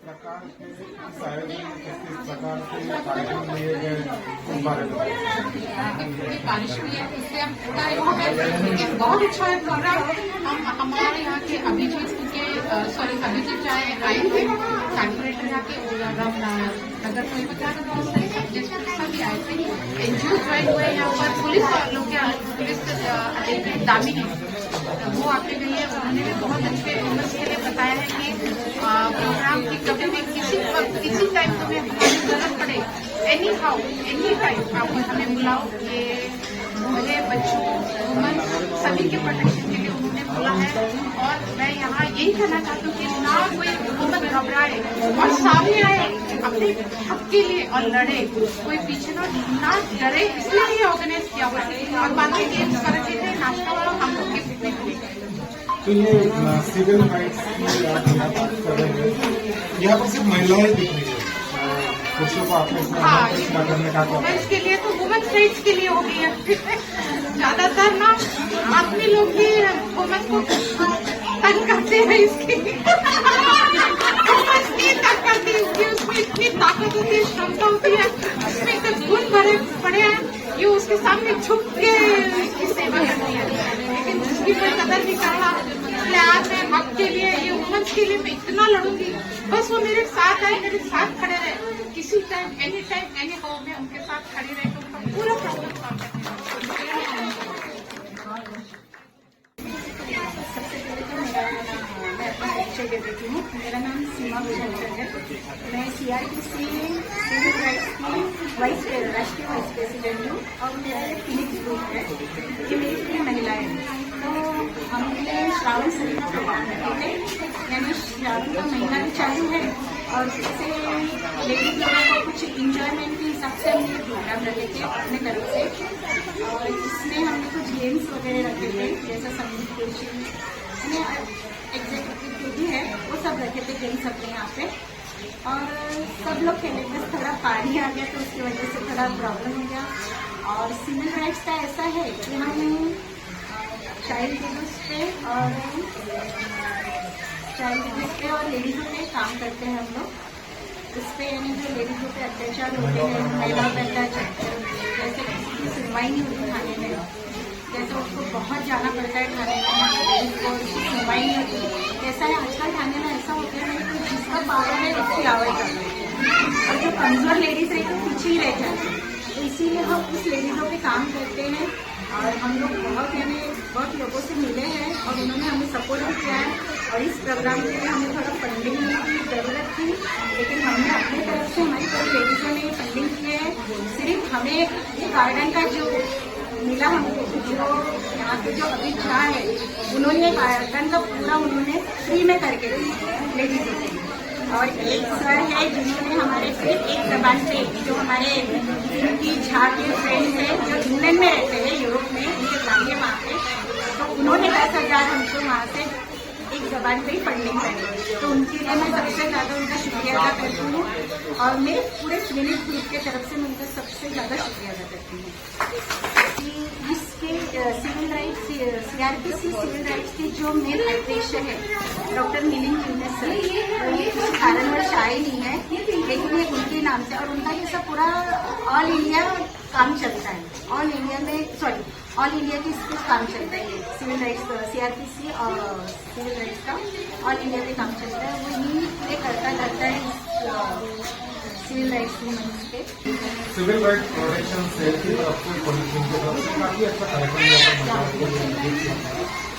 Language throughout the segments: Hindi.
प्रकार के इस आयोजन में किस प्रकार से कार्यक्रम लिए गए उस बारे में बारिश हुई है इससे हम पूरा बहुत अच्छा है प्रोग्राम। हम हमारे यहाँ के अभिजीत चाहे आए थे कॉर्पोरेटर यहाँ के नगर परिवहन जिसमें सभी आए थे। एनजीओ ज्वाइन हुए यहाँ पर पुलिस वालों के पुलिस दामिनी वो आके गई है। उन्होंने भी बहुत अच्छे उम्र के लिए बताया है कि प्रोग्राम की कभी भी किसी वक्त किसी टाइम तुम्हें हमारी जरूरत पड़े एनी टाइम आप हमें बुलाओ। ये बूढ़े बच्चों वुमन सभी के प्रोटेक्शन के लिए उन्होंने बोला है। और मैं यहाँ यही कहना चाहती हूँ कि ना कोई वुमन घबराए और सामने आए अपने हक के लिए और लड़े, कोई पीछे ना डरे। इसलिए ये ऑर्गेनाइज किया हुआ है। और बाकी गेम्स कर रहे थे नाश्ता वाला हम लोग गिफ्ट भी। तो ये सिविल राइट्स की आप यहाँ बात कर रहे हैं, यहाँ पर सिर्फ महिलाएं दिख रही है, पुरुषों को आपने इसमें करने का वुमेन्स के लिए तो वुमेन्स राइट्स के लिए हो गई है। ज्यादातर ना आदमी लोग ही वुमेन्स को तंग करते हैं। इसकी तंग करती है, उसमें इतनी ताकत होती है, क्षमता होती है, उसमें इतने गुण भरे पड़े हैं, ये उसके सामने झुक के इसकी सेवा करती है। लेकिन उसकी कोई कदर नहीं कर रहा। इसलिए आज मैं हक के लिए ये वुमेन्स के लिए मैं इतना लड़ूंगी, बस वो मेरे साथ आए, मेरे साथ खड़े रहे। किसी टाइम एनी हाउ में उनके साथ खड़ी रहे तो उनका पूरा प्रॉब्लम सॉल्व करने दे देती हूँ। मेरा नाम सीमा भूषण है। मैं सीआरपीसी सिविल राइट्स की राष्ट्रीय वाइस प्रेसिडेंट हूँ और मेरा एक फिनिक्स ग्रुप है। ये मेरी पूरी महिलाएं हैं। तो हमने श्रावण सरिता प्रोग्राम रखे थे, यानी श्रावण का महीना भी चालू है और इससे लेडीज लोगों को कुछ इंजॉयमेंट के हिसाब से हमने प्रोग्राम रखे थे अपने तरफ से। और इसमें हमने कुछ गेम्स वगैरह रखे थे, जैसा संगीत कोचिंग एग्जीक्यूटिव जो भी है वो सब रखे थे गेम्स अपने यहाँ पे। और सब लोग खेले, बस थोड़ा पानी आ गया तो उसकी वजह से थोड़ा प्रॉब्लम हो गया। और सिविल राइट्स का ऐसा है कि हम चाइल्ड लेडीज पे और लेडीज़ों पे काम करते हैं हम लोग। इस पे यानी जो लेडीज़ों पे अत्याचार होते हैं, महिलाओं पे अत्याचार, जैसे किसी की सुनवाई नहीं होती थाने में, जैसे उसको बहुत जाना पड़ता है थाने में, लेडीज को उसकी सुनवाई नहीं होती। कैसा है आजकल थाने में ऐसा हो गया है कि जिसका पावर है उसकी आवाज़ आती है और जो कमजोर लेडीज रही तो पीछे ही रह जाती है। तो इसीलिए हम उस लेडीज़ों पे काम करते हैं। और हम लोग बहुत लोगों से मिले हैं और उन्होंने हमें सपोर्ट भी किया है। और इस प्रोग्राम के लिए हमें थोड़ा फंडिंग की ज़रूरत थी, लेकिन हमने अपनी तरफ से हमारी कई लेडीज़ों ने फंडिंग की है। सिर्फ हमें ये गार्डन का जो मिला हमको, जो यहाँ के जो अभी झा है उन्होंने गार्डन का पूरा उन्होंने फ्री में करके दिया लेडीज़ों के। और एक सर है जिन्होंने हमारे सिर्फ एक जबान से, जो हमारे उनकी झा के फ्रेंड्स हैं जो इंग्लैंड में रहते हैं, यूरोप में, उनके जाएंगे वहाँ पे, तो उन्होंने 10,000 हमको वहाँ से एक जबान पे ही फंडिंग करी। तो उनके लिए मैं सबसे ज़्यादा उनका शुक्रिया अदा करती हूँ और मेरे पूरे सिविल ग्रुप के तरफ से मैं उनका सबसे ज़्यादा शुक्रिया अदा करती हूँ। इसके civil rights CrPC civil rights के जो मेन अध्यक्ष है डॉक्टर मिलिंद यूनिस सर, ये किसी कारणवश आए नहीं है, लेकिन ये उनके नाम से और उनका ये सब पूरा ऑल इंडिया काम चलता है। ऑल इंडिया के इस पर काम चलता है, सिविल राइट्स सीआरपीसी और सिविल राइट्स का ऑल इंडिया पे काम चलता है। वो ये करता है सिविल राइट्स मूवमेंट के। सिविल राइट्स प्रोटेक्शन सेल की तरफ से पुलिस की तरफ से काफी अच्छा कार्यक्रम,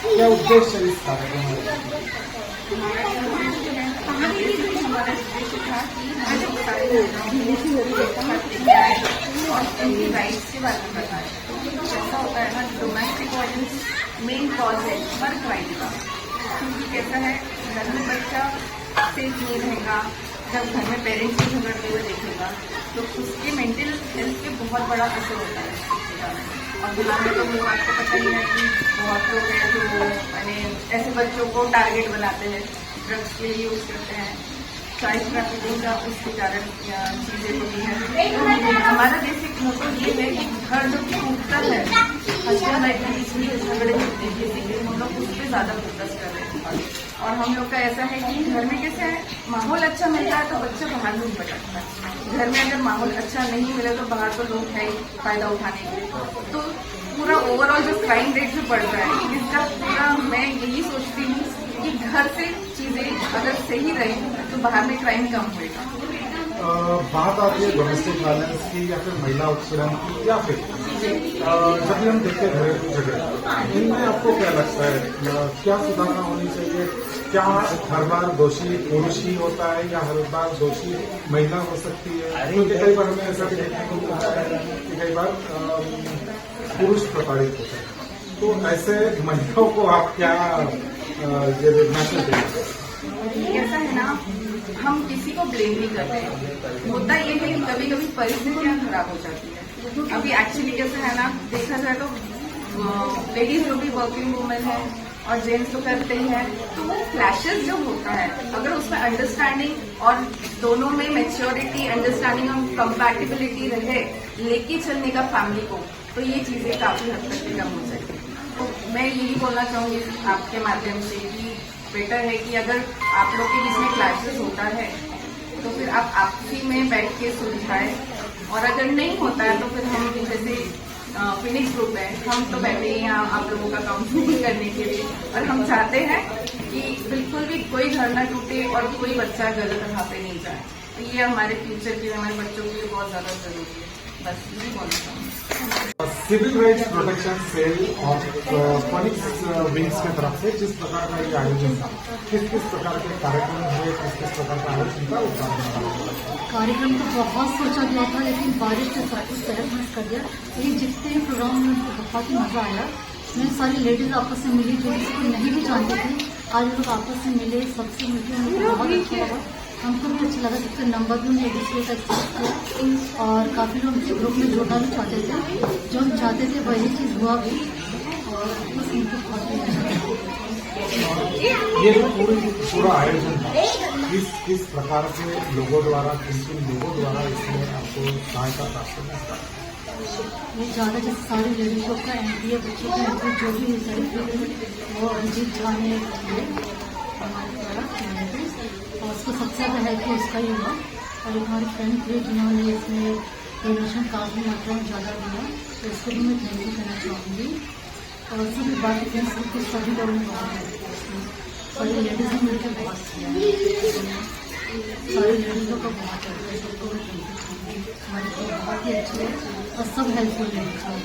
क्या उद्देश्य है इस कार्यक्रम में? हमारा उद्देश्य था और उनकी राइट्स के बारे में बताया। जैसा होता है ना, डोमेस्टिक वायलेंस मेन कॉज है वर्क राइट का। क्योंकि कैसा है, घर में बच्चा सेफ नहीं रहेगा, जब घर में पेरेंट्स को झगड़ते हुए देखेगा तो उसके मेंटल हेल्थ पे बहुत बड़ा असर होता है। और बिहार में तो लोग आपको पता ही है कि बहुत लोग हैं जो ऐसे बच्चों को टारगेट बनाते हैं, ड्रग्स के लिए यूज करते हैं, चाइल्ड ट्रैफिकिंग का उसके कारण चीज़ें होती हैं। हमारा बेसिक मोटो ये है कि घर जो टूटता है, हस्बैंड वाइफ के बीच में झगड़े होते हैं, बेसिकली हम लोग उस पर ज़्यादा फोकस कर रहे हैं। और हम लोग का ऐसा है कि घर में कैसे है, माहौल अच्छा मिलता है तो बच्चा बाहर नहीं भटकता है। घर में अगर माहौल अच्छा नहीं मिले तो बाहर तो लोग है फायदा उठाने के लिए, तो पूरा ओवरऑल जो क्राइम रेट जो बढ़ रहा है इसका पूरा मैं यही सोचती हूँ कि घर से चीजें अगर सही रहे तो बाहर में क्राइम कम होगा। बात आती है डोमेस्टिक वायलेंस की या फिर महिला उत्पीड़न की या फिर जब भी हम देखते हैं घरेलू झगड़े, इनमें आपको क्या लगता है क्या सुधारणा होनी चाहिए? क्या हर बार दोषी पुरुष ही होता है या हर बार दोषी महिला हो सकती है? क्योंकि कई बार हमें ऐसा भी देखने को मिलता है कि कई बार पुरुष प्रताड़ित होते हैं, तो ऐसे महिलाओं को आप क्या ये मैसेज देंगे? ऐसा है ना, हम किसी को ब्लेम नहीं करते हैं, होता ये है कि कभी कभी परिस्थितियां खराब हो जाती है। अभी एक्चुअली कैसे है ना, देखा जाए तो लेडीज जो भी वर्किंग वुमेन है और जेंट्स तो करते ही है, तो वो क्लैशेस जो होता है अगर उसमें अंडरस्टैंडिंग और दोनों में मेच्योरिटी, अंडरस्टैंडिंग और कंपैटिबिलिटी रहे लेके चलने का फैमिली को, तो ये चीजें काफी हद तक कम हो जाएगी। तो मैं यही बोलना चाहूंगी आपके माध्यम से कि बेटर है कि अगर आप लोग के बीच में क्लैशेस होता है तो फिर आप आपसी में बैठ के सुलझाएं, और अगर नहीं होता है तो फिर हम जैसे फिनिक्स ग्रुप है, हम तो बैठे हैं यहाँ आप लोगों का काउंसलिंग करने के लिए, और हम चाहते हैं कि बिल्कुल भी कोई घर न टूटे और कोई बच्चा गलत राह पे नहीं जाए। तो ये हमारे फ्यूचर के लिए, हमारे बच्चों के लिए बहुत ज्यादा जरूरी है। बस यही बोलना चाहूँगी। सिविल राइट्स प्रोटेक्शन सेल और फिनिक्स विंग्स की तरफ से जिस प्रकार का ये आयोजन था, किस किस प्रकार के कार्यक्रम हुए, किस किस प्रकार का आयोजन था, कार्यक्रम तो बहुत सोचा गया था लेकिन बारिश के साथ ही सेलेक्ट मिस कर दिया। लेकिन जितने प्रोग्राम में बहुत ही मजा आया। मैं सारी लेडीज आपस में मिली जो इसको नहीं भी जानती थी, आज लोग आपस में मिले, सबसे मिलके उनको बहुत अच्छा लगा, हमको भी अच्छा लगा। जिससे नंबर भी लेडीज के एक्सेप्ट किया और काफ़ी लोग ग्रुप में जोड़ना भी चाहते थे, जो हम चाहते थे वही चीज़ हुआ भी, और बस उनको बहुत ही अच्छा लगा। ये जो पूरा आयोजन था, किस प्रकार के लोगों द्वारा, किन लोगों द्वारा इसमें आपको सहायता प्राप्त होगी? ये ज़्यादा जैसे सारी लेडीज लोग का एनडीए बच्चों का एंट्री जो भी सारी वो रंजीत झा ने हमारे द्वारा और उसको सबसे ज़्यादा हेल्प किया उसका ही हुआ। और एक हमारे फ्रेंड थे जिन्होंने इसमें डोनेशन काफ़ी मात्रा में ज़्यादा दिया, तो उसको भी मैं थैंक यू कहना चाहूँगी। और सभी बाकी फ्रेंड्स के सभी लोगों ने बहुत हेल्प किया इसमें, सारी लेडीज ने मिलकर बहुत किया, सारी लेडीज़ों का बहुत हेल्प किया, सबको मैं थैंक यू कहूँगी। हमारे तो बहुत ही अच्छे और सब हेल्पफुल लेडीज हैं।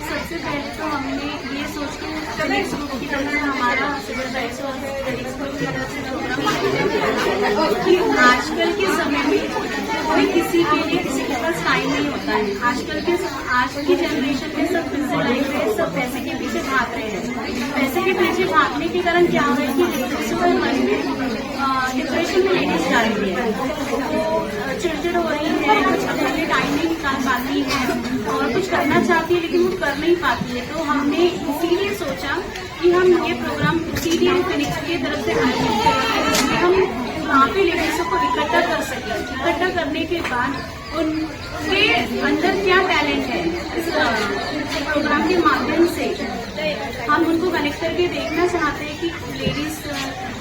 सबसे पहले तो हमने ये सोच के फिनिक्स ग्रुप की तरफ से हमारा सिविल राइट्स और फिनिक्स ग्रुप की तरफ से प्रोग्राम कि आजकल के समय में कोई किसी के लिए किसी के पास टाइम नहीं होता है। आज की जनरेशन में सब बिजी लाइफ है, सब पैसे के पीछे भाग रहे हैं। पैसे के पीछे भागने के कारण क्या हो रहा है कि लेडीज को मन में डिप्रेशन में लेडीज जा रही है, चिड़चिड़ हो रही है, कुछ अपने लिए टाइम नहीं निकाल पाती है और कुछ करना चाहती है लेकिन वो कर नहीं पाती है। तो हमने इसीलिए सोचा कि हम ये प्रोग्राम CDM फिनिक्स की तरफ से आयोजित करेंगे, जिसमें हम वहाँ पे लेडीजों को इकट्ठा कर सकें। इकट्ठा करने के बाद उनके अंदर क्या टैलेंट है, इस प्रोग्राम के माध्यम से हम उनको कनेक्ट करके देखना चाहते हैं कि लेडीज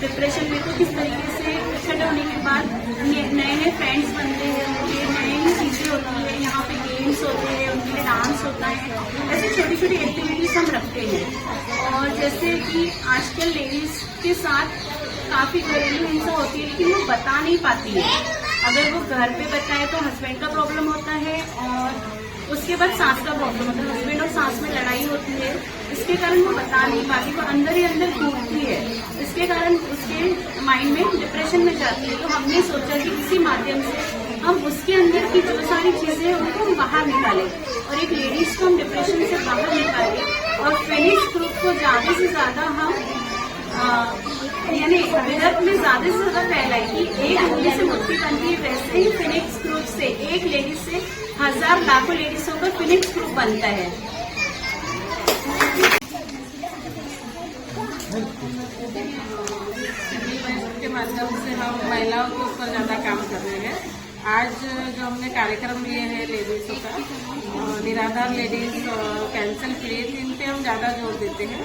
डिप्रेशन में तो किस तरीके से इकट्ठा होने के बाद नए नए फ्रेंड्स बनते हैं, उनके नई नई चीजें होती है, यहाँ पे गेम्स होते हैं, उनके लिए डांस होता है, ऐसी छोटी छोटी एक्टिविटीज हम रखते हैं। और जैसे कि आजकल लेडीज के साथ काफी घरेलू हिंसा होती है लेकिन वो बता नहीं पाती है। अगर वो घर पे बताए तो हस्बैंड का प्रॉब्लम होता है और उसके बाद सास का प्रॉब्लम होता है, हस्बैंड और सास में लड़ाई होती है, इसके कारण वो बता नहीं पाती, वो अंदर ही अंदर टूटती है, इसके कारण उसके माइंड में डिप्रेशन में जाती है। तो हमने सोचा कि किसी माध्यम से हम उसके अंदर की जो सारी चीजें हैं उनको हम बाहर निकालें और एक लेडीज को हम डिप्रेशन से बाहर निकालें और फिनिक्स ग्रुप को ज्यादा से ज्यादा हम यानी विदर्भ में ज्यादा से ज्यादा फैलाई कि एक मूली से मुट्ठी बनती है, वैसे ही फिनिक्स ग्रुप से एक लेडीज से हजार लाखों लेडीजों का फिनिक्स ग्रुप बनता है। के माध्यम से हम महिलाओं के ऊपर ज्यादा काम कर रहे हैं। आज जो हमने कार्यक्रम लिए हैं लेडीजों का, निराधार लेडीज कैंसर पीड़ित, इन पे पे हम ज़्यादा जोर देते हैं।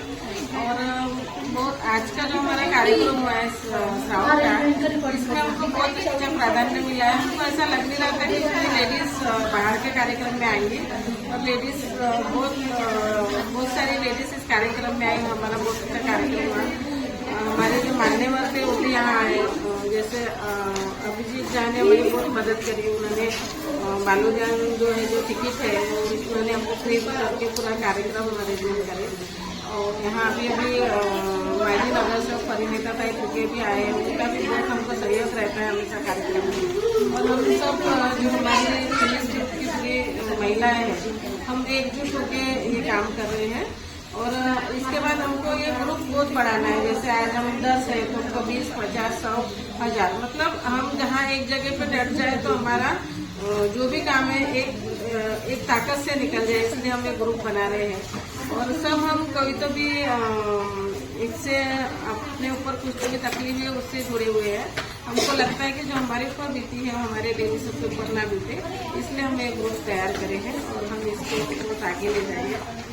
और बहुत आज का जो हमारा कार्यक्रम हुआ है श्रावण का, इसमें हमको बहुत अच्छा प्राधान्य मिला है। हमको ऐसा लग नहीं रहा था कि लेडीज बाहर के कार्यक्रम में आएंगी, और लेडीज बहुत सारी लेडीज इस कार्यक्रम में आई। हमारा बहुत अच्छा कार्यक्रम हुआ। हमारे जो मान्यवर थे वो भी यहाँ आए, जैसे अभिजीत जान ने हमारी बहुत मदद करी। उन्होंने बालू जान जो है जो टिकट है उन्होंने हमको फ्री करके पूरा कार्यक्रम अरेंजमेंट करे। और यहाँ अभी माजी नगर से परिणीता ताई के भी आए हैं, उनका भी बहुत हमको सहयोग रहता है हमेशा कार्यक्रम में। और हम सब जो हमारी पुलिस की पूरी महिलाएं हैं, हम एकजुट होकर ये काम कर रहे हैं। और इसके बाद हमको ये ग्रुप बहुत बढ़ाना है। जैसे आज हम 10 है तो हमको 20, 50, 100, 1000, मतलब हम जहाँ एक जगह पे डट जाए तो हमारा जो भी काम है एक ताकत से निकल जाए, इसलिए हम एक ग्रुप बना रहे हैं। और सब हम कभी तो भी इससे अपने ऊपर कुछ भी तकलीफ है उससे जुड़े हुए हैं। हमको लगता है कि जो हमारे ऊपर बीती है हमारे लेडीज के ऊपर ना बीते, इसलिए हम एक ग्रुप तैयार करे हैं और हम इसको आगे ले जाएंगे।